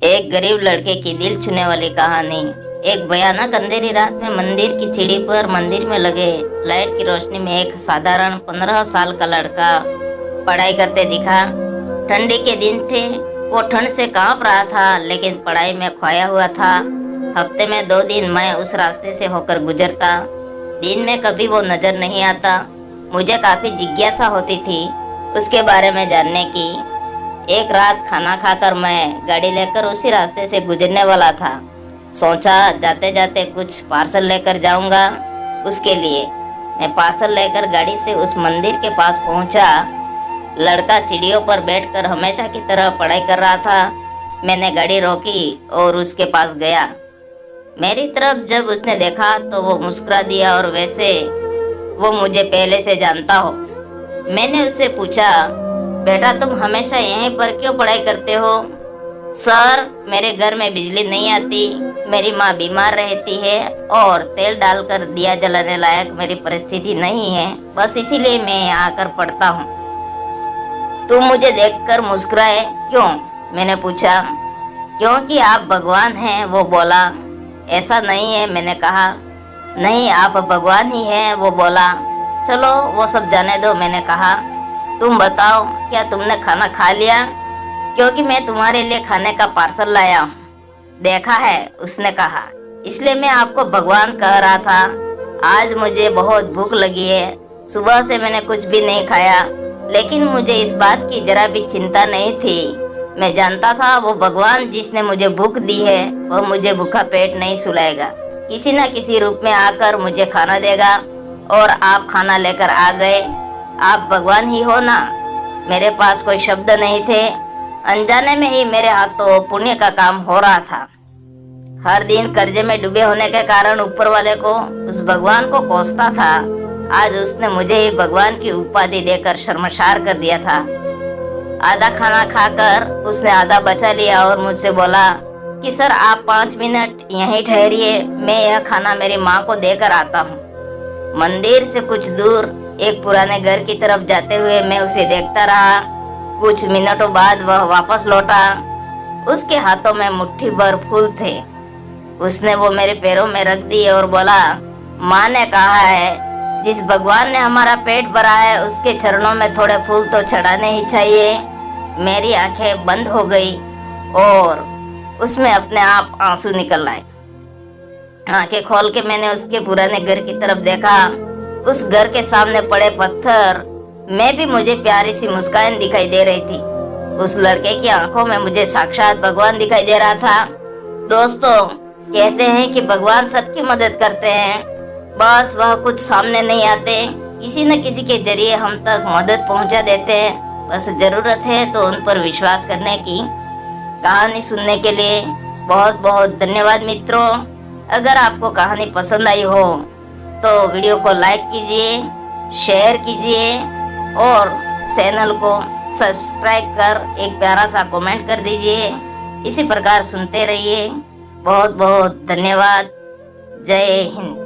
एक गरीब लड़के की दिल छूने वाली कहानी। एक भयानक अंधेरी रात में मंदिर की सीढ़ी पर मंदिर में लगे लाइट की रोशनी में एक साधारण 15 साल का लड़का पढ़ाई करते दिखा। ठंडी के दिन थे, वो ठंड से कांप रहा था लेकिन पढ़ाई में खोया हुआ था। हफ्ते में 2 दिन मैं उस रास्ते से होकर गुजरता। दिन में कभी वो नजर नहीं आता। मुझे काफी जिज्ञासा होती थी उसके बारे में जानने की। एक रात खाना खाकर मैं गाड़ी लेकर उसी रास्ते से गुजरने वाला था। सोचा जाते जाते कुछ पार्सल लेकर जाऊंगा उसके लिए। मैं पार्सल लेकर गाड़ी से उस मंदिर के पास पहुंचा। लड़का सीढ़ियों पर बैठकर हमेशा की तरह पढ़ाई कर रहा था। मैंने गाड़ी रोकी और उसके पास गया। मेरी तरफ जब उसने देखा तो वो मुस्कुरा दिया और वैसे वो मुझे पहले से जानता हो। मैंने उससे पूछा, बेटा तुम हमेशा यहीं पर क्यों पढ़ाई करते हो? सर, मेरे घर में बिजली नहीं आती, मेरी माँ बीमार रहती है और तेल डालकर दिया जलाने लायक मेरी परिस्थिति नहीं है, बस इसीलिए मैं यहाँ आकर पढ़ता हूँ। तुम मुझे देखकर मुस्कुराए क्यों? मैंने पूछा। क्योंकि आप भगवान हैं, वो बोला। ऐसा नहीं है, मैंने कहा। नहीं, आप भगवान ही हैं, वो बोला। चलो वो सब जाने दो, मैंने कहा। तुम बताओ, क्या तुमने खाना खा लिया? क्योंकि मैं तुम्हारे लिए खाने का पार्सल लाया हूँ। देखा है, उसने कहा, इसलिए मैं आपको भगवान कह रहा था। आज मुझे बहुत भूख लगी है। सुबह से मैंने कुछ भी नहीं खाया, लेकिन मुझे इस बात की जरा भी चिंता नहीं थी। मैं जानता था वो भगवान जिसने मुझे भूख दी है वो मुझे भूखा पेट नहीं सुलाएगा, किसी न किसी रूप में आकर मुझे खाना देगा। और आप खाना लेकर आ गए। आप भगवान ही हो ना? मेरे पास कोई शब्द नहीं थे। अनजाने में ही मेरे हाथों पुण्य का काम हो रहा था। हर दिन कर्जे में डूबे होने के कारण ऊपर वाले को, उस भगवान को कोसता था। आज उसने मुझे ही भगवान की उपाधि देकर शर्मसार कर दिया था। आधा खाना खाकर उसने आधा बचा लिया और मुझसे बोला कि सर आप 5 मिनट यहीं ठहरिए, मैं यह खाना मेरी माँ को देकर आता हूँ। मंदिर से कुछ दूर एक पुराने घर की तरफ जाते हुए मैं उसे देखता रहा। कुछ मिनटों बाद वह वापस लौटा। उसके हाथों में मुट्ठी भर फूल थे। उसने वो मेरे पैरों में रख दिए और बोला, माँ ने कहा है जिस भगवान ने हमारा पेट भरा है उसके चरणों में थोड़े फूल तो चढ़ाने ही चाहिए। मेरी आंखें बंद हो गई और उसमें अपने आप आंसू निकल आए। आंखें खोल के मैंने उसके पुराने घर की तरफ देखा। उस घर के सामने पड़े पत्थर में भी मुझे प्यारी सी मुस्कान दिखाई दे रही थी। उस लड़के की आंखों में मुझे साक्षात भगवान दिखाई दे रहा था। दोस्तों, कहते हैं कि भगवान सबकी मदद करते हैं, बस वह कुछ सामने नहीं आते, किसी न किसी के जरिए हम तक मदद पहुंचा देते हैं। बस जरूरत है तो उन पर विश्वास करने की। कहानी सुनने के लिए बहुत बहुत धन्यवाद मित्रों। अगर आपको कहानी पसंद आई हो तो वीडियो को लाइक कीजिए, शेयर कीजिए और चैनल को सब्सक्राइब कर एक प्यारा सा कमेंट कर दीजिए। इसी प्रकार सुनते रहिए। बहुत बहुत धन्यवाद। जय हिंद।